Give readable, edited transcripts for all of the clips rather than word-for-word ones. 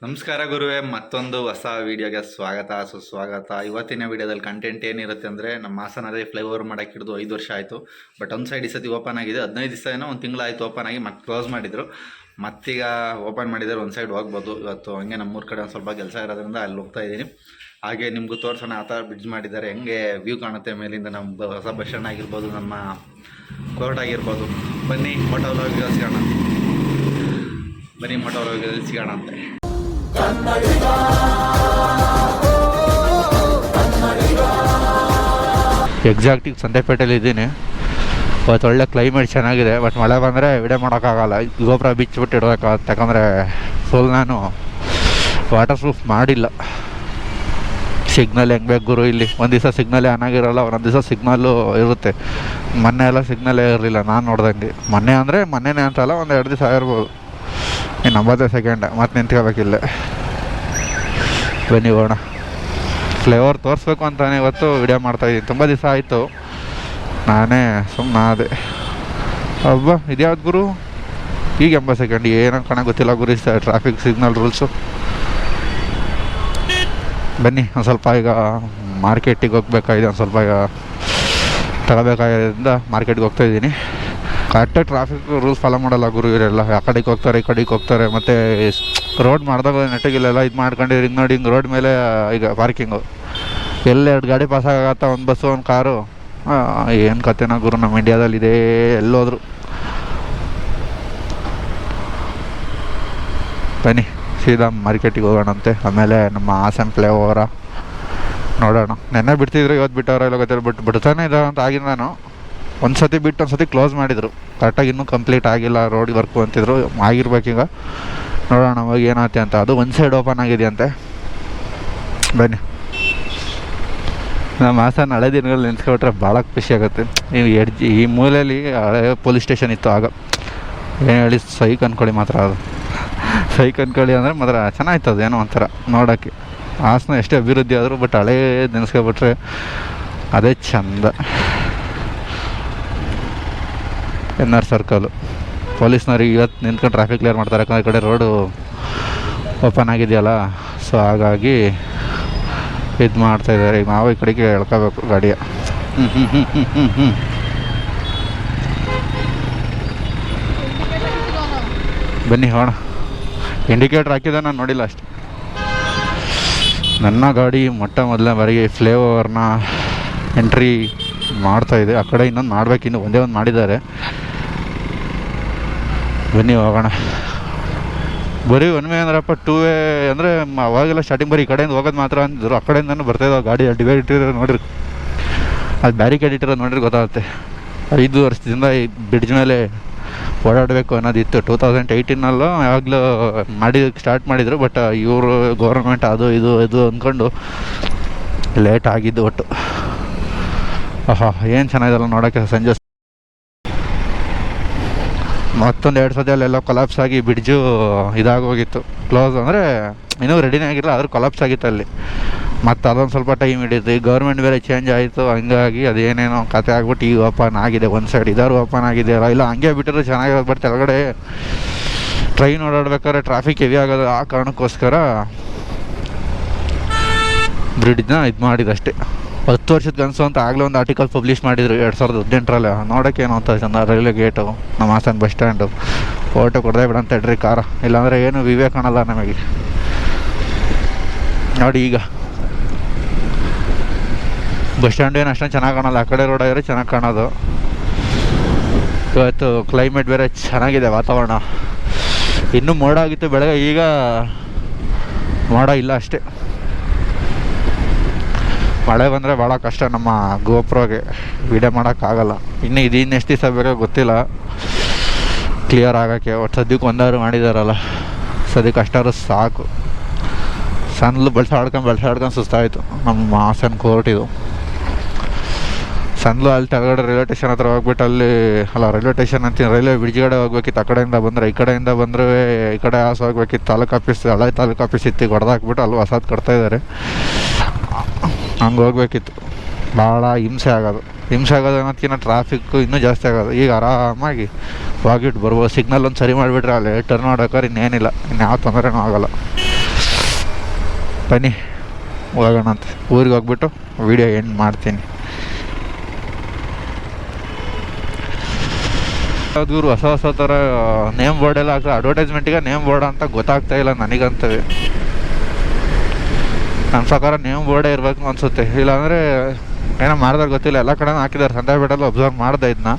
ನಮಸ್ಕಾರ ಗುರುವೇ, ಮತ್ತೊಂದು ಹೊಸ ವಿಡಿಯೋಗೆ ಸ್ವಾಗತ ಸುಸ್ವಾಗತ. ಇವತ್ತಿನ ವಿಡಿಯೋದಲ್ಲಿ ಕಂಟೆಂಟ್ ಏನಿರುತ್ತೆ ಅಂದರೆ, ನಮ್ಮ ಹಾಸನದೇ ಫ್ಲೈಓವರ್ ಮಾಡೋಕ್ಕೆ ಹಿಡಿದು 5 ವರ್ಷ ಆಯಿತು. ಬಟ್ ಒಂದು ಸೈಡ್ ಈ ಸತಿ ಓಪನ್ ಆಗಿದೆ. 15 ದಿವಸ ಏನೋ ಒಂದು ತಿಂಗಳಾಯಿತು ಓಪನ್ ಆಗಿ, ಮತ್ತೆ ಕ್ಲೋಸ್ ಮಾಡಿದರು. ಮತ್ತೀಗ ಓಪನ್ ಮಾಡಿದರೆ ಒಂದು ಸೈಡ್ ಹೋಗ್ಬೋದು. ಇವತ್ತು ಹಂಗೆ ನಮ್ಮೂರ ಕಡೆ ಒಂದು ಸ್ವಲ್ಪ ಕೆಲಸ ಇರೋದ್ರಿಂದ ಅಲ್ಲಿ ಹೋಗ್ತಾ ಇದ್ದೀನಿ. ಹಾಗೆ ನಿಮಗೂ ತೋರಿಸೋಣ ಆ ಥರ ಬ್ರಿಡ್ಜ್ ಮಾಡಿದ್ದಾರೆ, ಹೆಂಗೆ ವ್ಯೂ ಕಾಣುತ್ತೆ ಮೇಲಿಂದ. ನಮ್ಮ ಹೊಸ ಬಸ್ ಸ್ಟ್ಯಾಂಡ್ ಆಗಿರ್ಬೋದು, ನಮ್ಮ ಕೋರ್ಟ್ ಆಗಿರ್ಬೋದು. ಬನ್ನಿ ಮೋಟೋ ವ್ಲಾಗಿಗೆ ಸಿಗೋಣ. ಸಿಗೋಣ ಅಂತೆ. ಎಕ್ಸಾಕ್ಟಿಗೆ ಸಂತೆಪೇಟೆಯಲ್ಲಿ ಇದ್ದೀನಿ. ಇವತ್ತು ಒಳ್ಳೆ ಕ್ಲೈಮೇಟ್ ಚೆನ್ನಾಗಿದೆ. ಬಟ್ ಮಳೆ ಬಂದರೆ ವಿಡಿಯೋ ಮಾಡೋಕ್ಕಾಗಲ್ಲ, ಗೋಪುರ ಬಿಚ್ಚಿಬಿಟ್ಟು ಇಡಬೇಕಾಗತ್ತೆ. ಯಾಕಂದರೆ ಫುಲ್ ನಾನು ವಾಟರ್ ಪ್ರೂಫ್ ಮಾಡಿಲ್ಲ. ಸಿಗ್ನಲ್ ಹೆಂಗೆ ಬೇಕು ಗುರು, ಇಲ್ಲಿ ಒಂದು ದಿವಸ ಸಿಗ್ನಲೇ ಆನ್ ಆಗಿರೋಲ್ಲ, ಒಂದೊಂದು ದಿವಸ ಸಿಗ್ನಲ್ಲು ಇರುತ್ತೆ. ಮೊನ್ನೆ ಎಲ್ಲ ಸಿಗ್ನಲೇ ಇರಲಿಲ್ಲ ನಾನು ನೋಡ್ದಂಗೆ. ಮೊನ್ನೆನೇ ಅಂತಲ್ಲ, ಒಂದು 2 ದಿವಸ ಆಗಿರ್ಬೋದು. ಇನ್ನು 90 ಸೆಕೆಂಡ್ ಮತ್ತೆ ನಿಂತ್ಕೋಬೇಕಿಲ್ಲ. ಬನ್ನಿ ಹೋಗೋಣ. ಫ್ಲೇವರ್ ತೋರಿಸ್ಬೇಕು ಅಂತಾನೆ ಇವತ್ತು ವಿಡಿಯೋ ಮಾಡ್ತಾಯಿದ್ದೀನಿ. ತುಂಬ ದಿವಸ ಆಯಿತು, ನಾನೇ ಸುಮ್ಮನೆ ಅದೇ. ಹಬ್ಬ ಇದ್ಯಾವ್ದು ಗುರು, ಈಗ 80 ಸೆಕೆಂಡ್ ಏನೋ ಕಣ ಗೊತ್ತಿಲ್ಲ ಗುರು. Traffic signal rules. ಬನ್ನಿ ಒಂದು ಸ್ವಲ್ಪ ಈಗ ಮಾರ್ಕೆಟಿಗೆ ಹೋಗ್ಬೇಕಾಗಿದೆ. ಒಂದು ಸ್ವಲ್ಪ ಈಗ ತಗೋಬೇಕಾಗಿದ್ದರಿಂದ ಮಾರ್ಕೆಟ್ಗೆ ಹೋಗ್ತಾಯಿದ್ದೀನಿ. ಕರೆಕ್ಟಾಗಿ ಟ್ರಾಫಿಕ್ ರೂಲ್ಸ್ ಫಾಲೋ ಮಾಡಲ್ಲ ಗುರು ಇವರೆಲ್ಲ. ಆ ಕಡೆಗೆ ಹೋಗ್ತಾರೆ, ಈ ಕಡೆಗೆ ಹೋಗ್ತಾರೆ. ಮತ್ತು ರೋಡ್ ಮಾಡಿದಾಗ ನೆಟ್ಟಿಗೆಲ್ಲ ಇದು ಮಾಡ್ಕೊಂಡು ಹಿಂಗೆ ನೋಡಿ, ಹಿಂಗೆ ರೋಡ್ ಮೇಲೆ ಈಗ ಪಾರ್ಕಿಂಗು ಎಲ್ಲ 2 ಗಾಡಿ ಪಾಸ್ ಆಗತ್ತ, ಒಂದು ಬಸ್ಸು ಒಂದು ಕಾರು. ಏನು ಕತೆನೋ ಗುರು, ನಮ್ಮ ಇಂಡಿಯಾದಲ್ಲಿ ಇದೇ ಎಲ್ಲೋದ್ರು. ಬನ್ನಿ ಸೀದಾ ಮಾರ್ಕೆಟಿಗೆ ಹೋಗೋಣಂತೆ. ಆಮೇಲೆ ನಮ್ಮ ಹಾಸನ ಫ್ಲೈಓವರ ನೋಡೋಣ. ನೆನ್ನೆ ಬಿಡ್ತಿದ್ರು, ಇವತ್ತು ಬಿಟ್ಟವ್ರ ಇಲ್ಲ ಗೊತ್ತಿಲ್ಲ. ಬಿಡ್ತಾನೆ ಇದ್ದಾವೆ ಅಂತ ಆಗಿದ್ದು. ನಾನು ಒಂದು ಸತಿ ಬಿಟ್ಟು ಒಂದು ಸತಿ ಕ್ಲೋಸ್ ಮಾಡಿದರು. ಕರೆಕ್ಟಾಗಿ ಇನ್ನೂ ಕಂಪ್ಲೀಟ್ ಆಗಿಲ್ಲ, ರೋಡ್ ವರ್ಕು ಅಂತಿದ್ರು. ಆಗಿರ್ಬೇಕೀಗ, ನೋಡೋಣ ಅವಾಗ ಏನಾಗುತ್ತೆ ಅಂತ. ಅದು ಒಂದು ಸೈಡ್ ಓಪನ್ ಆಗಿದೆಯಂತೆ. ಬನ್ನಿ. ನಮ್ಮ ಹಾಸನ ಹಳೆ ದಿನಗಳಲ್ಲಿ ನೆನೆಸ್ಕೊಟ್ರೆ ಭಾಳ ಖುಷಿ ಆಗುತ್ತೆ. ಈ ಮೂಲೆಯಲ್ಲಿ ಹಳೆ ಪೊಲೀಸ್ ಸ್ಟೇಷನ್ ಇತ್ತು ಆಗ. ಏನು ಹೇಳಿ, ಸೈಕ್ ಅಂದ್ಕೊಳ್ಳಿ ಮಾತ್ರ. ಅದು ಸೈಕ್ ಅಂದ್ಕೊಳ್ಳಿ ಅಂದರೆ ಮಾತ್ರ ಚೆನ್ನಾಗಿತ್ತು. ಅದು ಏನೋ ಒಂಥರ ನೋಡೋಕ್ಕೆ. ಹಾಸನ ಎಷ್ಟೇ ಅಭಿವೃದ್ಧಿ ಆದರೂ ಬಟ್ ಹಳೇ ನೆನೆಸ್ಕೊಬಿಟ್ರೆ ಅದೇ ಚಂದ. NR ಸರ್ಕಲು ಪೊಲೀಸ್ನವ್ರಿಗೆ ಇವತ್ತು ನಿಂತ್ಕೊಂಡು ಟ್ರಾಫಿಕ್ ಕ್ಲಿಯರ್ ಮಾಡ್ತಾರೆ. ಯಾಕಂದರೆ ಈ ಕಡೆ ರೋಡು ಓಪನ್ ಆಗಿದೆಯಲ್ಲ, ಸೊ ಹಾಗಾಗಿ ಇದು ಮಾಡ್ತಾಯಿದ್ದಾರೆ. ಈಗ ನಾವು ಈ ಕಡೆಗೆ ಎಳ್ಕೋಬೇಕು ಗಾಡಿಯ. ಬನ್ನಿ ಹೋಣ. ಇಂಡಿಕೇಟ್ರ್ ಹಾಕಿದ ನಾನು ನೋಡಿಲ್ಲ ಅಷ್ಟೆ. ನನ್ನ ಗಾಡಿ ಮೊದಲನೇ ಬಾರಿಗೆ ಫ್ಲೈಓವರ್ನ ಎಂಟ್ರಿ ಮಾಡ್ತಾಯಿದೆ. ಆ ಕಡೆ ಇನ್ನೊಂದು ಮಾಡಬೇಕು, ಇನ್ನೂ ಒಂದೇ ಒಂದು ಮಾಡಿದ್ದಾರೆ. ಬನ್ನಿ ಹೋಗೋಣ. ಬರೀ ಒನ್ ವೇ ಅಂದ್ರಪ್ಪ, 2 ವೇ ಅಂದರೆ ಅವಾಗೆಲ್ಲ ಸ್ಟಾರ್ಟಿಂಗ್ ಬರೀ ಈ ಕಡೆಯಿಂದ ಹೋಗೋದು ಮಾತ್ರ ಅಂತಿದ್ರು. ಆ ಕಡೆಯಿಂದನೂ ಬರ್ತಾಯಿದ್ದಾವೆ ಗಾಡಿ. ಡಿವೈಡ್ ಇಟ್ಟಿರೋ ನೋಡ್ರಿ, ಅದು ಬ್ಯಾರಿಕೇಡ್ ಇಟ್ಟಿರೋದು ನೋಡ್ರಿ ಗೊತ್ತಾಗುತ್ತೆ. 5 ವರ್ಷದಿಂದ ಈ ಬ್ರಿಡ್ಜ್ ಮೇಲೆ ಓಡಾಡಬೇಕು ಅನ್ನೋದಿತ್ತು. 2018ನಲ್ಲೂ ಯಾವಾಗಲೂ ಸ್ಟಾರ್ಟ್ ಮಾಡಿದರು. ಬಟ್ ಇವರು ಗೌರ್ಮೆಂಟ್ ಅದು ಇದು ಅಂದ್ಕೊಂಡು ಲೇಟ್ ಆಗಿದ್ದು ಒಟ್ಟು. ಏನು ಚೆನ್ನಾಗಿದಲ್ಲ ನೋಡೋಕ್ಕೆ. ಸಂಜೆ ಮತ್ತೊಂದು 2 ಸತಿ ಅಲ್ಲೆಲ್ಲ ಕೊಲಾಪ್ಸ್ ಆಗಿ ಬ್ರಿಡ್ಜು ಇದಾಗೋಗಿತ್ತು. ಕ್ಲೋಸ್ ಅಂದರೆ ಇನ್ನೂ ರೆಡಿನೇ ಆಗಿಲ್ಲ, ಆದರೂ ಕೊಲಾಪ್ಸ್ ಆಗಿತ್ತು ಅಲ್ಲಿ. ಮತ್ತು ಅದೊಂದು ಸ್ವಲ್ಪ ಟೈಮ್ ಹಿಡಿತು. ಈ ಗೌರ್ಮೆಂಟ್ ಬೇರೆ ಚೇಂಜ್ ಆಯಿತು, ಹಂಗಾಗಿ ಅದೇನೇನೋ ಕತೆ ಆಗ್ಬಿಟ್ಟು ಈಗ ಓಪನ್ ಆಗಿದೆ. ಒಂದು ಸೈಡ್ ಇದಾರು ಓಪನ್ ಆಗಿದೆಯಲ್ಲ, ಇಲ್ಲ ಹಂಗೆ ಬಿಟ್ಟರೆ ಚೆನ್ನಾಗಿರೋದು. ಬಟ್ ಕೆಳಗಡೆ ಟ್ರೈನ್ ಓಡಾಡ್ಬೇಕಾದ್ರೆ ಟ್ರಾಫಿಕ್ ಹೆವಿ ಆಗೋದು. ಆ ಕಾರಣಕ್ಕೋಸ್ಕರ ಬ್ರಿಡ್ಜ್ನ ಇದು ಮಾಡಿದಷ್ಟೇ. 10 ವರ್ಷದ ಕನಸು ಅಂತ ಆಗಲೇ ಒಂದು ಆರ್ಟಿಕಲ್ ಪಬ್ಲಿಷ್ ಮಾಡಿದರು 2018ರಲ್ಲಿ. ನೋಡೋಕ್ಕೆ ಏನೋ ಅಂತ ಚಂದ. ರೈಲ್ವೆ ಗೇಟು, ನಮ್ಮ ಹಾಸನ ಬಸ್ ಸ್ಟ್ಯಾಂಡು, ಫೋಟೋ ಕೊಡದೆ ಬಿಡಂತ ಹೇಳ್ರಿ ಕಾರ. ಇಲ್ಲಾಂದರೆ ಏನು ವಿವೇ ಕಾಣಲ್ಲ ನಮಗೆ. ನೋಡಿ ಈಗ ಬಸ್ ಸ್ಟ್ಯಾಂಡ್ ಏನು ಅಷ್ಟೊಂದು ಚೆನ್ನಾಗಿ ಕಾಣಲ್ಲ. ಆ ಕಡೆ ರೋಡ್ ಆಗಿದ್ರೆ ಚೆನ್ನಾಗಿ ಕಾಣೋದು. ಇವತ್ತು ಕ್ಲೈಮೇಟ್ ಬೇರೆ ಚೆನ್ನಾಗಿದೆ, ವಾತಾವರಣ. ಇನ್ನೂ ಮೋಡ ಆಗಿತ್ತು ಬೆಳಗ್ಗೆ, ಈಗ ಮೋಡ ಇಲ್ಲ ಅಷ್ಟೇ. ಮಳೆ ಬಂದರೆ ಭಾಳ ಕಷ್ಟ ನಮ್ಮ ಗೋಪ್ರೋಗೆ ವಿಡಿಯೋ ಮಾಡೋಕ್ಕಾಗಲ್ಲ. ಇನ್ನು ಇನ್ನೆಷ್ಟು ದಿವಸ ಬೇಕೋ ಗೊತ್ತಿಲ್ಲ ಕ್ಲಿಯರ್ ಆಗೋಕ್ಕೆ. ಒಟ್ಟು ಸದ್ಯಕ್ಕೆ ಒಂದಾದ್ರು ಮಾಡಿದಾರಲ್ಲ, ಸದ್ಯಕ್ಕೆ ಅಷ್ಟಾದ್ರು ಸಾಕು. ಸಣ್ಣಲು ಬೆಳ್ಸಾಡ್ಕೊಂಡು ಸುಸ್ತಾಯಿತು. ನಮ್ಮ ಹಾಸನ ಕೋರ್ಟ್ ಇದು ಸಣ್ಣಲು. ಅಲ್ಲಿ ತೆಳಗಡೆ ರೈಲ್ವೆ ಸ್ಟೇಷನ್ ಹತ್ರ ಹೋಗ್ಬಿಟ್ಟು ಅಲ್ಲಿ ರೈಲ್ವೆ ಸ್ಟೇಷನ್ ಅಂತೀನಿ, ರೈಲ್ವೆ ಬ್ರಿಡ್ಜ್ ಕಡೆ ಹೋಗ್ಬೇಕಿತ್ತು. ಆ ಕಡೆಯಿಂದ ಬಂದರೆ ಈ ಕಡೆ ಹಾಸು ಹೋಗ್ಬೇಕಿತ್ತು. ಹಳೆ ತಾಲೂಕು ಆಫೀಸ್ ಇತ್ತು, ಹೊಡೆದಾಕ್ಬಿಟ್ಟು ಅಲ್ಲಿ ಹೊಸದು ಕಟ್ತಾಯಿದ್ದಾರೆ. ಹಂಗೆ ಹೋಗ್ಬೇಕಿತ್ತು. ಭಾಳ ಹಿಂಸೆ ಆಗೋದು ಅನ್ನೋದಕ್ಕಿಂತ ಟ್ರಾಫಿಕ್ಕು ಇನ್ನೂ ಜಾಸ್ತಿ ಆಗೋದು. ಈಗ ಆರಾಮಾಗಿ ಹೋಗಿಟ್ಟು ಬರ್ಬೋದು. ಸಿಗ್ನಲ್ ಒಂದು ಸರಿ ಮಾಡಿಬಿಟ್ರೆ ಅಲ್ಲಿ ಟರ್ನ್ ಮಾಡ್ಬೇಕಾದ್ರೆ ಇನ್ನೇನಿಲ್ಲ, ಇನ್ಯಾವ ತೊಂದರೆನೂ ಆಗೋಲ್ಲ. ಬನ್ನಿ ಹೋಗೋಣ ಅಂತ. ಊರಿಗೆ ಹೋಗ್ಬಿಟ್ಟು ವೀಡಿಯೋ ಎಂಡ್ ಮಾಡ್ತೀನಿ. ಯಾವ್ದೂರು ಹೊಸ ಹೊಸ ಥರ ನೇಮ್ ಬೋರ್ಡ್ ಎಲ್ಲ ಆಗ್ತದೆ. ಅಡ್ವರ್ಟೈಸ್ಮೆಂಟಿಗೆ ನೇಮ್ ಬೋರ್ಡ್ ಅಂತ ಗೊತ್ತಾಗ್ತಾ ಇಲ್ಲ ನನಗಂತವೇ. ನನ್ನ ಪ್ರಕಾರ ನೇಮ್ ಬೋರ್ಡೇ ಇರಬೇಕು ಅನಿಸುತ್ತೆ. ಇಲ್ಲಾಂದರೆ ಏನೋ ಮಾಡಿದಾಗ ಗೊತ್ತಿಲ್ಲ, ಎಲ್ಲ ಕಡೆ ಹಾಕಿದ್ದಾರೆ. ಸಂತೆಪೇಟೆಲ್ಲ ಅಬ್ಸರ್ವ್ ಮಾಡಿದೆ ಇದನ್ನ.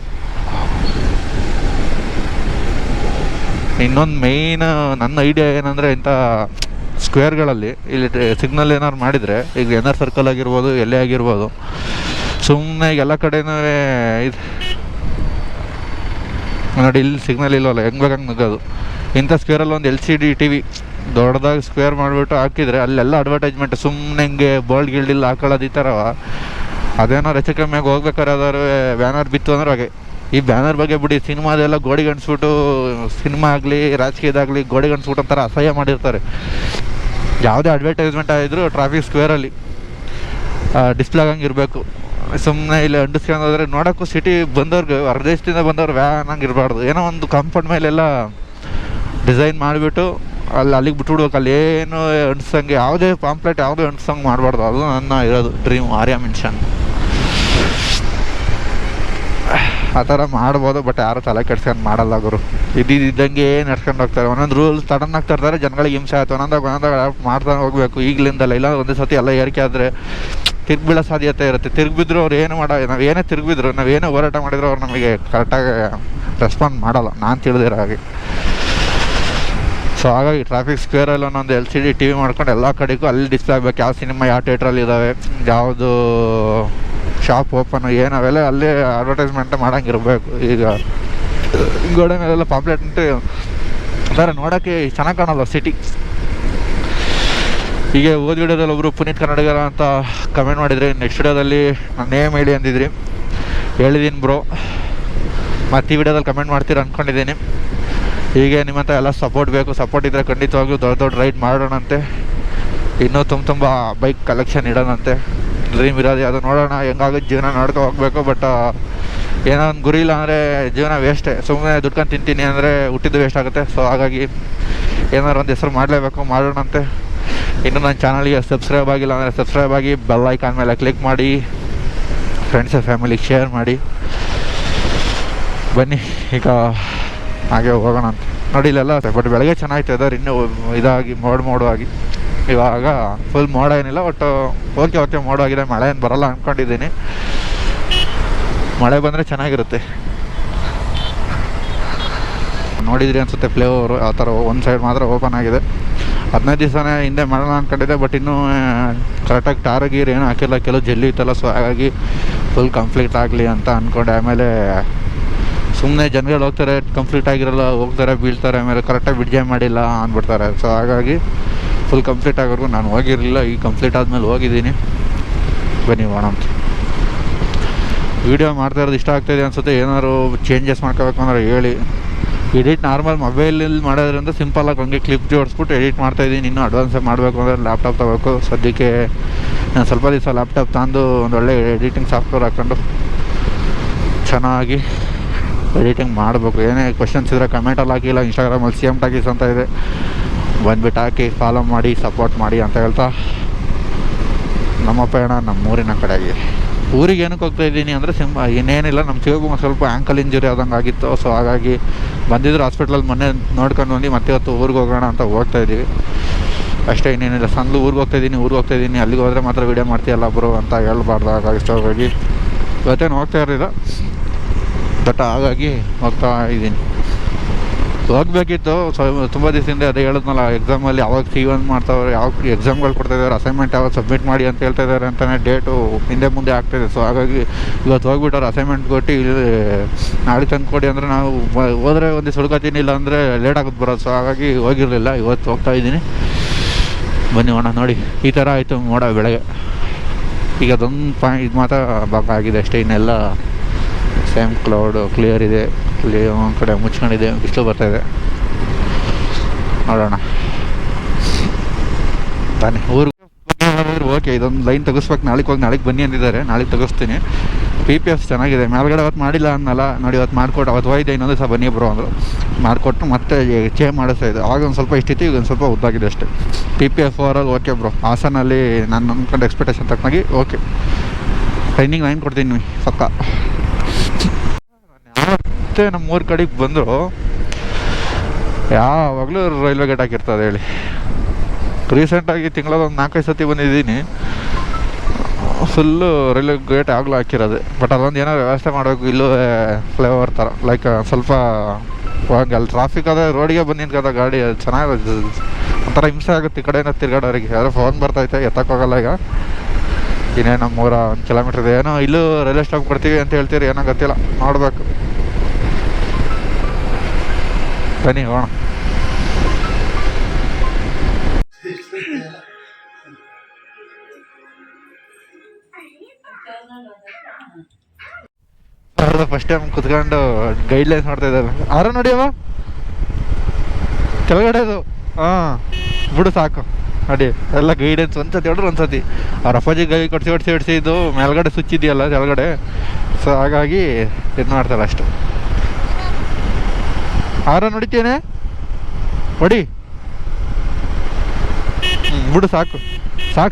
ಇನ್ನೊಂದು ಮೇಯ್ನ್ ನನ್ನ ಐಡಿಯಾ ಏನಂದರೆ, ಇಂಥ ಸ್ಕ್ವೇರ್ಗಳಲ್ಲಿ ಇಲ್ಲಿ ಸಿಗ್ನಲ್ ಏನಾದ್ರು ಮಾಡಿದರೆ, ಈಗ ಎನ್.ಆರ್ ಸರ್ಕಲ್ ಆಗಿರ್ಬೋದು, ಎಲ್ಲೇ ಆಗಿರ್ಬೋದು, ಸುಮ್ಮನೆ ಎಲ್ಲ ಕಡೆನೂ ಇದು ನೋಡಿ, ಇಲ್ಲಿ ಸಿಗ್ನಲ್ ಇಲ್ಲವಲ್ಲ, ಹೆಂಗೆ ಬೇಕಂಗೆ ನುಗ್ಗೋದು. ಇಂಥ ಸ್ಕ್ವೇರಲ್ಲಿ ಒಂದು LCD TV ದೊಡ್ಡದಾಗಿ ಸ್ಕ್ವೇರ್ ಮಾಡಿಬಿಟ್ಟು ಹಾಕಿದರೆ ಅಲ್ಲೆಲ್ಲ ಅಡ್ವರ್ಟೈಸ್ಮೆಂಟ್ ಸುಮ್ಮನೆ ಹಿಂಗೆ ಬೋಲ್ಡ್ ಗಿಲ್ಡಿಲ್ಲ ಹಾಕೊಳ್ಳೋದು ಈ ಥರ. ಅದೇನೋ ಹೆಚ್ಚು ಕಮ್ಮಿಯಾಗಿ ಹೋಗ್ಬೇಕಾದ್ರೆ ಅದಾದ್ರು ಬ್ಯಾನರ್ ಬಿತ್ತು ಅಂದ್ರೆ ಹಾಗೆ. ಈ ಬ್ಯಾನರ್ ಬಗ್ಗೆ ಬಿಡಿ, ಸಿನಿಮಾದೆಲ್ಲ ಗೋಡಿಗೆ ಅನ್ಸ್ಬಿಟ್ಟು, ಸಿನಿಮಾ ಆಗಲಿ ರಾಜಕೀಯದಾಗಲಿ ಗೋಡಿಗೆ ಅನ್ಸ್ಬಿಟ್ಟು ಒಂಥರ ಅಸಹ್ಯ ಮಾಡಿರ್ತಾರೆ. ಯಾವುದೇ ಅಡ್ವರ್ಟೈಸ್ಮೆಂಟ್ ಆಗಿದ್ರು ಟ್ರಾಫಿಕ್ ಸ್ಕ್ವೇರಲ್ಲಿ ಡಿಸ್ಪ್ಲೇ ಆಗಂಗೆ ಇರಬೇಕು. ಸುಮ್ಮನೆ ಇಲ್ಲಿ ಅಂಡಿಸ್ಕೊಂಡು ಹೋದರೆ ನೋಡೋಕ್ಕೂ ಸಿಟಿ ಬಂದವ್ರಿಗೆ, ಹೊರದೇಶದಿಂದ ಬಂದವ್ರು ವ್ಯಾನ್ ಹಂಗೆ ಇರಬಾರ್ದು. ಏನೋ ಒಂದು ಕಾಂಪೌಂಡ್ ಮೇಲೆಲ್ಲ ಡಿಸೈನ್ ಮಾಡಿಬಿಟ್ಟು ಅಲ್ಲಿಗೆ ಬಿಟ್ಬಿಡ್ಬೇಕು. ಅಲ್ಲಿ ಏನು ಅಂಟಿಸಂಗೆ, ಯಾವುದೇ ಪಾಂಪ್ಲೆಟ್ ಯಾವುದೇ ಅಂಟಿಸಂಗೆ ಮಾಡಬಾರ್ದು. ಅದು ನನ್ನ ಇರೋದು ಡ್ರೀಮ್, ಆರ್ಯ ಮೆನ್ಷನ್. ಆ ಥರ ಮಾಡ್ಬೋದು, ಬಟ್ ಯಾರು ತಲೆ ಕೆಡ್ಸ್ಕೊಂಡು ಮಾಡಲ್ಲ ಗುರು. ಇದ್ದಂಗೆ ನಡ್ಸ್ಕೊಂಡು ಹೋಗ್ತಾರೆ. ಒಂದೊಂದು ರೂಲ್ಸ್ ಸಡನ್ ಆಗ್ತಾ ಇರ್ತಾರೆ, ಜನಗಳಿಗೆ ಹಿಂಸೆ ಆಯ್ತು. ಒಂದೊಂದಾಗ ಮಾಡ್ತಾ ಹೋಗಬೇಕು ಈಗಲಿಂದಲ್ಲ. ಇಲ್ಲ ಒಂದೇ ಸತಿ ಎಲ್ಲ ಏರಿಕೆ ಆದರೆ ತಿರುಗಿಬೀಳೋ ಸಾಧ್ಯತೆ ಇರುತ್ತೆ. ತಿರುಗಿಬಿದ್ರು ಅವ್ರು ಏನು ನಾವು ಏನೇ ತಿರುಗಿಬಿದ್ರು, ನಾವು ಏನೇ ಹೋರಾಟ ಮಾಡಿದ್ರು ಅವ್ರು ನಮಗೆ ಕರೆಕ್ಟಾಗಿ ರೆಸ್ಪಾಂಡ್ ಮಾಡಲ್ಲ, ನಾನು ತಿಳಿದಿರೋ ಹಾಗೆ. ಸೊ ಹಾಗಾಗಿ ಟ್ರಾಫಿಕ್ ಸ್ಕ್ವೇರಲ್ಲಿ ಒಂದೊಂದು LCD TV ಮಾಡ್ಕೊಂಡು ಎಲ್ಲ ಕಡೆಗೂ ಅಲ್ಲಿ ಡಿಸ್ಪ್ಲೇ ಆಗಬೇಕು. ಯಾವ ಸಿನಿಮಾ ಯಾವ ಥಿಯೇಟ್ರಲ್ಲಿ ಇದ್ದಾವೆ, ಯಾವುದು ಶಾಪ್ ಓಪನ್, ಏನು ಅವೆಲ್ಲ ಅಲ್ಲೇ ಅಡ್ವರ್ಟೈಸ್ಮೆಂಟ್ ಮಾಡೋಂಗಿರ್ಬೇಕು. ಈಗ ಗೋಡೆ ಮೇಲೆಲ್ಲ ಪಾಂಪ್ಲೆಟ್ ಅಂದರೆ ನೋಡೋಕ್ಕೆ ಚೆನ್ನಾಗಿ ಕಾಣಲ್ಲ ಸಿಟಿ. ಹೀಗೆ ಓದ್ ವಿಡಿಯೋದಲ್ಲಿ ಒಬ್ಬರು ಪುನೀತ್ ಕನ್ನಡಿಗರ ಅಂತ ಕಮೆಂಟ್ ಮಾಡಿದ್ರಿ. ನೆಕ್ಸ್ಟ್ ವಿಡಿಯೋದಲ್ಲಿ ನಾನು ನೇಮ್ ಹೇಳಿ ಅಂದಿದ್ರಿ, ಹೇಳಿದ್ದೀನಿ ಬ್ರೋ. ಮತ್ತು ಈ ವಿಡಿಯೋದಲ್ಲಿ ಕಮೆಂಟ್ ಮಾಡ್ತೀರ ಅಂದ್ಕೊಂಡಿದ್ದೀನಿ. ಹೀಗೆ ನಿಮ್ಮಂತ ಎಲ್ಲ ಸಪೋರ್ಟ್ ಬೇಕು. ಸಪೋರ್ಟ್ ಇದ್ದರೆ ಖಂಡಿತವಾಗ್ಲೂ ದೊಡ್ಡ ದೊಡ್ಡ ರೈಡ್ ಮಾಡೋಣಂತೆ. ಇನ್ನೂ ತುಂಬ ಬೈಕ್ ಕಲೆಕ್ಷನ್ ಇಡೋಣಂತೆ. ಡ್ರೀಮ್ ಇರೋದು ಅದು. ನೋಡೋಣ ಹೆಂಗಾಗುತ್ತೆ ಜೀವನ, ನೋಡ್ಕೊ ಹೋಗ್ಬೇಕು. ಬಟ್ ಏನೋ ಒಂದು ಗುರಿ ಇಲ್ಲ ಅಂದರೆ ಜೀವನ ವೇಸ್ಟೇ. ಸುಮ್ಮನೆ ದುಡ್ಕೊಂಡು ತಿಂತೀನಿ ಅಂದರೆ ಹುಟ್ಟಿದ್ದು ವೇಸ್ಟ್ ಆಗುತ್ತೆ. ಸೊ ಹಾಗಾಗಿ ಏನಾದ್ರು ಒಂದು ಹೆಸರು ಮಾಡಲೇಬೇಕು, ಮಾಡೋಣಂತೆ. ಇನ್ನು ನನ್ನ ಚಾನಲ್ಗೆ ಸಬ್ಸ್ಕ್ರೈಬ್ ಆಗಿಲ್ಲ ಅಂದರೆ ಸಬ್ಸ್ಕ್ರೈಬ್ ಆಗಿ, ಬೆಲ್ ಐಕಾನ್ ಮೇಲೆ ಕ್ಲಿಕ್ ಮಾಡಿ, ಫ್ರೆಂಡ್ಸ್ ಫ್ಯಾಮಿಲಿಗೆ ಶೇರ್ ಮಾಡಿ. ಬನ್ನಿ ಈಗ ಹಾಗೆ ಹೋಗೋಣ ಅಂತ. ನೋಡಿ ಇಲ್ಲೆಲ್ಲ ಬಟ್ ಬೆಳಗ್ಗೆ ಚೆನ್ನಾಗಿತ್ತು ವೆದರ್, ಇನ್ನೂ ಇದಾಗಿ ಮೋಡಾಗಿ. ಇವಾಗ ಫುಲ್ ಮೋಡ ಏನಿಲ್ಲ, ಒಟ್ಟು ಓಕೆ ಮೋಡಾಗಿದೆ. ಮಳೆ ಏನು ಬರೋಲ್ಲ ಅಂದ್ಕೊಂಡಿದ್ದೀನಿ. ಮಳೆ ಬಂದರೆ ಚೆನ್ನಾಗಿರುತ್ತೆ. ನೋಡಿದ್ರಿ ಅನಿಸುತ್ತೆ ಫ್ಲೇವರ್ ಆ ಥರ ಒಂದು ಸೈಡ್ ಮಾತ್ರ ಓಪನ್ ಆಗಿದೆ. 15 ದಿವಸನೇ ಹಿಂದೆ ಮಾಡೋಣ ಅಂದ್ಕೊಂಡಿದ್ದೆ, ಬಟ್ ಇನ್ನೂ ಕರೆಕ್ಟಾಗಿ ಟಾರ್ ಗೀರ್ ಏನೂ ಹಾಕಿಲ್ಲ. ಕೆಲವು ಜಲ್ಲಿ ಇತ್ತಲ್ಲ, ಸೊ ಹಾಗಾಗಿ ಫುಲ್ ಕಂಪ್ಲೀಟ್ ಆಗಲಿ ಅಂತ ಅಂದ್ಕೊಂಡೆ. ಆಮೇಲೆ ಸುಮ್ಮನೆ ಜನಗಳು ಹೋಗ್ತಾರೆ, ಕಂಪ್ಲೀಟ್ ಆಗಿರಲ್ಲ, ಹೋಗ್ತಾರೆ ಬೀಳ್ತಾರೆ, ಆಮೇಲೆ ಕರೆಕ್ಟಾಗಿ ಬಿಡ್ಜೆ ಮಾಡಿಲ್ಲ ಅಂದ್ಬಿಡ್ತಾರೆ. ಸೊ ಹಾಗಾಗಿ ಫುಲ್ ಕಂಪ್ಲೀಟ್ ಆಗೋರ್ಗು ನಾನು ಹೋಗಿರಲಿಲ್ಲ. ಈಗ ಕಂಪ್ಲೀಟ್ ಆದಮೇಲೆ ಹೋಗಿದ್ದೀನಿ. ಬನ್ನಿ ಹೋಗೋಣ ಅಂತ. ವೀಡಿಯೋ ಮಾಡ್ತಾ ಇರೋದು ಇಷ್ಟ ಆಗ್ತಾಯಿದೆ ಅನಿಸುತ್ತೆ. ಏನಾದ್ರು ಚೇಂಜಸ್ ಮಾಡ್ಕೋಬೇಕು ಅಂದ್ರೆ ಹೇಳಿ. ಎಡಿಟ್ ನಾರ್ಮಲ್ ಮೊಬೈಲಲ್ಲಿ ಮಾಡೋದ್ರಿಂದ ಸಿಂಪಲಾಗಿ ಹಂಗೆ ಕ್ಲಿಪ್ ಜೋಡಿಸ್ಬಿಟ್ಟು ಎಡಿಟ್ ಮಾಡ್ತಾಯಿದ್ದೀನಿ. ಇನ್ನೂ ಅಡ್ವಾನ್ಸಾಗಿ ಮಾಡಬೇಕು ಅಂದರೆ ಲ್ಯಾಪ್ಟಾಪ್ ತೊಗೋಬೇಕು. ಸದ್ಯಕ್ಕೆ ನಾನು ಸ್ವಲ್ಪ ದಿವಸ ಲ್ಯಾಪ್ಟಾಪ್ ತಂದು ಒಂದೊಳ್ಳೆ ಎಡಿಟಿಂಗ್ ಸಾಫ್ಟ್ವೇರ್ ಹಾಕ್ಕೊಂಡು ಚೆನ್ನಾಗಿ ಎಡಿಟಿಂಗ್ ಮಾಡಬೇಕು. ಏನೇ ಕ್ವಶನ್ಸ್ ಇದ್ದರೆ ಕಮೆಂಟಲ್ಲಿ ಹಾಕಿಲ್ಲ. ಇನ್ಸ್ಟಾಗ್ರಾಮಲ್ಲಿ CM ಟಾಕೀಸ್ ಅಂತ ಇದೆ, ಬಂದುಬಿಟ್ಟು ಹಾಕಿ ಫಾಲೋ ಮಾಡಿ, ಸಪೋರ್ಟ್ ಮಾಡಿ ಅಂತ ಹೇಳ್ತಾ ನಮ್ಮ ಪಯಣ ನಮ್ಮ ಊರಿನ ಕಡೆಗೆ. ಊರಿಗೆ ಏನಕ್ಕೆ ಹೋಗ್ತಾಯಿದ್ದೀನಿ ಅಂದರೆ ಇನ್ನೇನಿಲ್ಲ, ನಮ್ಮ ಶಿವಕುಮ ಸ್ವಲ್ಪ ಆ್ಯಂಕಲ್ ಇಂಜುರಿ ಆದಂಗೆ ಆಗಿತ್ತು. ಸೊ ಹಾಗಾಗಿ ಬಂದಿದ್ರು ಹಾಸ್ಪಿಟ್ಲಲ್ಲಿ ಮೊನ್ನೆ ನೋಡ್ಕೊಂಡು ಬಂದು ಮತ್ತೆ ಇವತ್ತು ಊರಿಗೆ ಹೋಗೋಣ ಅಂತ ಹೋಗ್ತಾಯಿದ್ದೀವಿ ಅಷ್ಟೇ. ಇನ್ನೇನಿಲ್ಲ. ಸಂದು ಊರಿಗೆ ಹೋಗ್ತಾಯಿದ್ದೀನಿ. ಅಲ್ಲಿಗೆ ಹೋದರೆ ಮಾತ್ರ ವೀಡಿಯೋ ಮಾಡ್ತೀಯಲ್ಲ ಬ್ರೋ ಅಂತ ಹೇಳ್ಬಾರ್ದು. ಹಾಗಾಗಿ ಇಷ್ಟವಾಗಿ ಇವತ್ತೇನು ಹೋಗ್ತಾ ಇರಲಿಲ್ಲ, ಬಟ್ ಹಾಗಾಗಿ ಹೋಗ್ತಾ ಇದ್ದೀನಿ. ಹೋಗಬೇಕಿತ್ತು ತುಂಬ ದಿವಸದಿಂದ. ಅದೇ ಹೇಳಿದ್ನಲ್ಲ, ಎಕ್ಸಾಮಲ್ಲಿ ಯಾವಾಗ C1 ಮಾಡ್ತಾವ್ರೆ, ಯಾವ ಎಕ್ಸಾಮ್ಗಳು ಕೊಡ್ತಾಯಿದ್ದಾರೆ, ಅಸೈನ್ಮೆಂಟ್ ಯಾವಾಗ ಸಬ್ಮಿಟ್ ಮಾಡಿ ಅಂತ ಹೇಳ್ತಾಯಿದ್ದಾರೆ ಅಂತಲೇ ಡೇಟು ಹಿಂದೆ ಮುಂದೆ ಆಗ್ತಾಯಿದೆ. ಸೊ ಹಾಗಾಗಿ ಇವತ್ತು ಹೋಗ್ಬಿಟ್ಟವ್ರು ಅಸೈನ್ಮೆಂಟ್ ಕೊಟ್ಟು ಇಲ್ಲಿ ನಾಳೆ ತಂದು ಕೊಡಿ ಅಂದರೆ ನಾವು ಹೋದರೆ ಒಂದು ಸುಳ್ಕೊತೀನಿ, ಇಲ್ಲ ಅಂದರೆ ಲೇಟ್ ಆಗುತ್ತೆ ಬರೋದು. ಸೊ ಹಾಗಾಗಿ ಹೋಗಿರಲಿಲ್ಲ, ಇವತ್ತು ಹೋಗ್ತಾಯಿದ್ದೀನಿ. ಬನ್ನಿ ಹೋಣ. ನೋಡಿ ಈ ಥರ ಆಯಿತು ಮೋಡ ಬೆಳಗ್ಗೆ. ಈಗ ಅದೊಂದು ಇದು ಮಾತ್ರ ಭಾಗ ಆಗಿದೆ ಅಷ್ಟೇ. ಇನ್ನೆಲ್ಲ ಸೇಮ್ ಕ್ಲೌಡು ಕ್ಲಿಯರ್ ಇದೆ. ಇಲ್ಲಿ ಒಂದು ಕಡೆ ಮುಚ್ಕೊಂಡಿದೆ, ಬಿಸಿಲು ಬರ್ತಾಯಿದೆ. ನೋಡೋಣ ಬನ್ನಿ. ಊರಿಗೆ ಓಕೆ, ಇದೊಂದು ಲೈನ್ ತೆಗಿಸ್ಬೇಕು. ನಾಳೆಗೆ ಬನ್ನಿ ಅಂದಿದ್ದಾರೆ, ನಾಳೆಗೆ ತೆಗಿಸ್ತೀನಿ. PPF ಚೆನ್ನಾಗಿದೆ. ಮೇಲ್ಗಡೆ ಅವತ್ತು ಮಾಡಿಲ್ಲ ಅನ್ನಲ್ಲ ನೋಡಿ, ಇವತ್ತು ಮಾಡಿಕೊಟ್ಟು ಅವತ್ತು ಹೋಯ್ದೆ, ಇನ್ನೊಂದು ದಿವಸ ಬನ್ನಿ ಬ್ರೋ ಅಂದರು. ಮಾಡಿಕೊಟ್ಟು ಮತ್ತೆ ಚೇಂಜ್ ಮಾಡಿಸ್ತಾ ಇದೆ. ಆಗ ಒಂದು ಸ್ವಲ್ಪ ಇಷ್ಟಿತ್ತು, ಈಗ ಒಂದು ಸ್ವಲ್ಪ ಉದ್ದಾಗಿದೆ ಅಷ್ಟೇ. PPF overall okay bro. ಹಾಸನಲ್ಲಿ ನಾನು ಅಂದ್ಕೊಂಡು ಎಕ್ಸ್ಪೆಕ್ಟೇಷನ್ ತಕ್ಕನಾಗಿ ಓಕೆ. ಟ್ರೈನಿಂಗ್ 9 ಕೊಡ್ತೀನಿ ಪಕ್ಕ. ಮತ್ತೆ ನಮ್ಮ ಊರ ಕಡೆಗೆ ಬಂದರು ಯಾವಾಗಲೂ ರೈಲ್ವೆ ಗೇಟ್ ಹಾಕಿರ್ತದೆ ಹೇಳಿ. ರೀಸೆಂಟಾಗಿ ತಿಂಗಳದ ಒಂದು 4-5 ಸತಿ ಬಂದಿದ್ದೀನಿ. ಫುಲ್ಲು ರೈಲ್ವೆ ಗೇಟ್ ಆಗಲೂ ಹಾಕಿರೋದು. ಬಟ್ ಅದೊಂದು ಏನೋ ವ್ಯವಸ್ಥೆ ಮಾಡಬೇಕು, ಇಲ್ಲೂ ಫ್ಲೈಓವರ್ ಥರ ಲೈಕ್ ಸ್ವಲ್ಪ ಹೋಗಿ ಅಲ್ಲಿ ಟ್ರಾಫಿಕ್ ಅದೇ ರೋಡಿಗೆ ಬಂದು ನಿಂತ್ಕೋದ ಗಾಡಿ. ಅದು ಚೆನ್ನಾಗಿ ಒಂಥರ ಹಿಂಸೆ ಆಗುತ್ತೆ ಈ ಕಡೆಯಿಂದ ತಿರ್ಗಾಡೋರಿಗೆ. ಯಾರೋ ಫೋನ್ ಬರ್ತೈತೆ, ಎತ್ತಕ್ಕೋಗಲ್ಲ. ಈಗ ಇನ್ನೇನು ನಮ್ಮೂರ 1 ಕಿಲೋಮೀಟ್ರ್ ಇದೆ. ಏನೋ ಇಲ್ಲೂ ರೈಲ್ವೆ ಸ್ಟಾಪ್ ಕೊಡ್ತೀವಿ ಅಂತ ಹೇಳ್ತೀರಿ, ಏನೋ ಗೊತ್ತಿಲ್ಲ, ನೋಡಬೇಕು. ಬನ್ನಿ ಹೋಗೋಣ. ಫಸ್ಟ್ ಟೈಮ್ ಕುತ್ಕೊಂಡು ಗೈಡ್ಲೈನ್ಸ್ ಮಾಡ್ತಾ ಇದ್ದಾರೆ. ಆರೋ ನೋಡಿಯವ ಕೆಳಗಡೆ ಅದು. ಹಾಂ ಬಿಡು ಸಾಕು ನೋಡಿ, ಎಲ್ಲ ಗೈಡೆನ್ಸ್ ಒಂದ್ಸತಿ ಹೊಡ್ರು ಒಂದ್ಸತಿ. ಅವ್ರ ಅಪ್ಪಾಜಿ ಗೈ ಹೊಡ್ಸಿ ಇದು ಮೇಲ್ಗಡೆ ಸ್ವಿಚ್ ಇದೆಯಲ್ಲ ಕೆಳಗಡೆ, ಸೊ ಹಾಗಾಗಿ ಇದು ಮಾಡ್ತಾರೆ ಅಷ್ಟು. ಆರೋ ನೋಡಿತೇನೆ ಹೊಡಿ. ಬಿಡು ಸಾಕು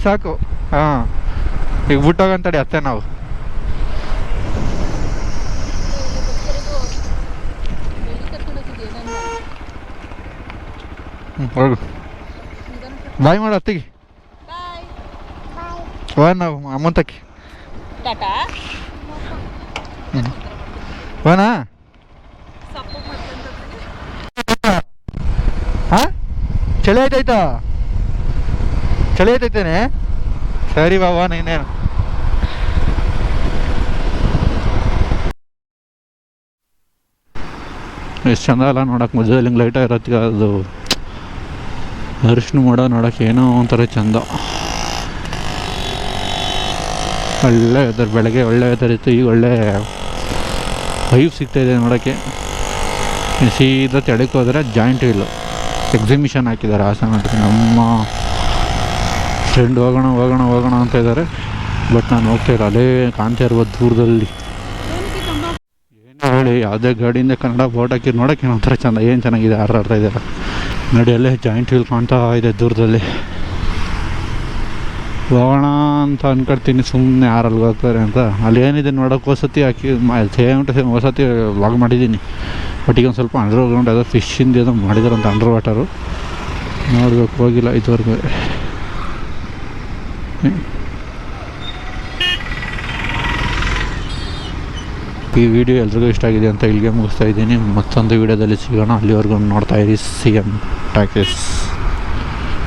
ಸಾಕು. ಹಾಂ ಈಗ ಬಿಟ್ಟೋಗಂತಡಿ ಅತ್ತೆ ನಾವು. ಹೋಗು ಬಾಯ್ ಮಾಡು ಅತ್ತಿಗೆ. ನಾವು ಅಮ್ಮಂತಕ್ಕಿ ಹೋನಾ. ಹಾಂ ಚಳಿ ಆಯ್ತಾಯ್ತಾ? ಚಳಿ ಆಯ್ತೈತೇನೆ. ಸರಿ ಬಾಬಾ, ನೀನೇನು ಎಷ್ಟು ಚಂದ ಅಲ್ಲ ನೋಡೋಕೆ. ಮಧ್ಯದಲ್ಲಿ ಹಿಂಗೆ ಲೈಟಾಗಿ ಇರತ್ತೆ ಅದು ಅರಿಶಿನ ಮೋಡ ನೋಡೋಕೆ ಏನೋ ಒಂಥರ ಚಂದ. ಒಳ್ಳೆ ವೆದರ್, ಬೆಳಗ್ಗೆ ಒಳ್ಳೆ ವೆದರ್ ಇತ್ತು. ಈಗ ಒಳ್ಳೆ ವೈವ್ ಸಿಗ್ತಾಯಿದೆ ನೋಡೋಕ್ಕೆ. ಸೀದಾ ತೆಳಕ್ಕೆ ಹೋದರೆ ಜಾಯಿಂಟ್ ವೀಲು ಎಕ್ಸಿಬಿಷನ್ ಹಾಕಿದ್ದಾರೆ ಹಾಸನದಲ್ಲಿ. ನಮ್ಮ ಫ್ರೆಂಡ್ ಹೋಗೋಣ ಅಂತ ಇದ್ದಾರೆ. ಬಟ್ ನಾನು ಹೋಗ್ತಾಯಿಲ್ಲ, ಅಲ್ಲೇ ಕಾಣ್ತಾ ಇರ್ಬೋದು ದೂರದಲ್ಲಿ. ಏನು ಹೇಳಿ, ಯಾವುದೇ ಗಾಡಿಯಿಂದ ಕನ್ನಡ ಬೋಟ್ ಹಾಕಿ ನೋಡೋಕೆ ಒಂಥರ ಚಂದ. ಏನು ಚೆನ್ನಾಗಿದೆ, ಆಡ್ತಾ ಇದ್ದಾರೆ ನೋಡಿ. ಅಲ್ಲೇ ಜಾಯಿಂಟ್ ವೀಲ್ ಕಾಣ್ತಾ ಇದೆ ದೂರದಲ್ಲಿ. ಹೋಗೋಣ ಅಂತ ಅನ್ಕೊಳ್ತೀನಿ, ಸುಮ್ಮನೆ ಯಾರಲ್ಲಿ ಹೋಗ್ತಾರೆ ಅಂತ. ಅಲ್ಲಿ ಏನಿದೆ ನೋಡೋಕೆ ವಸತಿ ಹಾಕಿ ಸೇಮ್ ಟು ಸೇಮ್ ವಸತಿ ವ್ಲಾಗ್ ಮಾಡಿದ್ದೀನಿ. ಬಟ್ ಈಗ ಒಂದು ಸ್ವಲ್ಪ ಅಂಡರ್ ಗ್ರೌಂಡ್ ಯಾವುದೋ ಫಿಶ್ಶಿಂದ ಏನೋ ಮಾಡಿದಾರಂತ, ಅಂಡರ್ ವಾಟರು ನೋಡ್ಬೇಕು, ಹೋಗಿಲ್ಲ ಇದುವರೆಗೂ. ಈ ವಿಡಿಯೋ ಎಲ್ರಿಗೂ ಇಷ್ಟ ಆಗಿದೆ ಅಂತ ಇಲ್ಲಿಗೆ ಮುಗಿಸ್ತಾ ಇದ್ದೀನಿ. ಮತ್ತೊಂದು ವಿಡಿಯೋದಲ್ಲಿ ಸಿಗೋಣ. ಅಲ್ಲಿವರೆಗೂ ನೋಡ್ತಾ ಇರಿ CM ಟಾಕೀಸ್.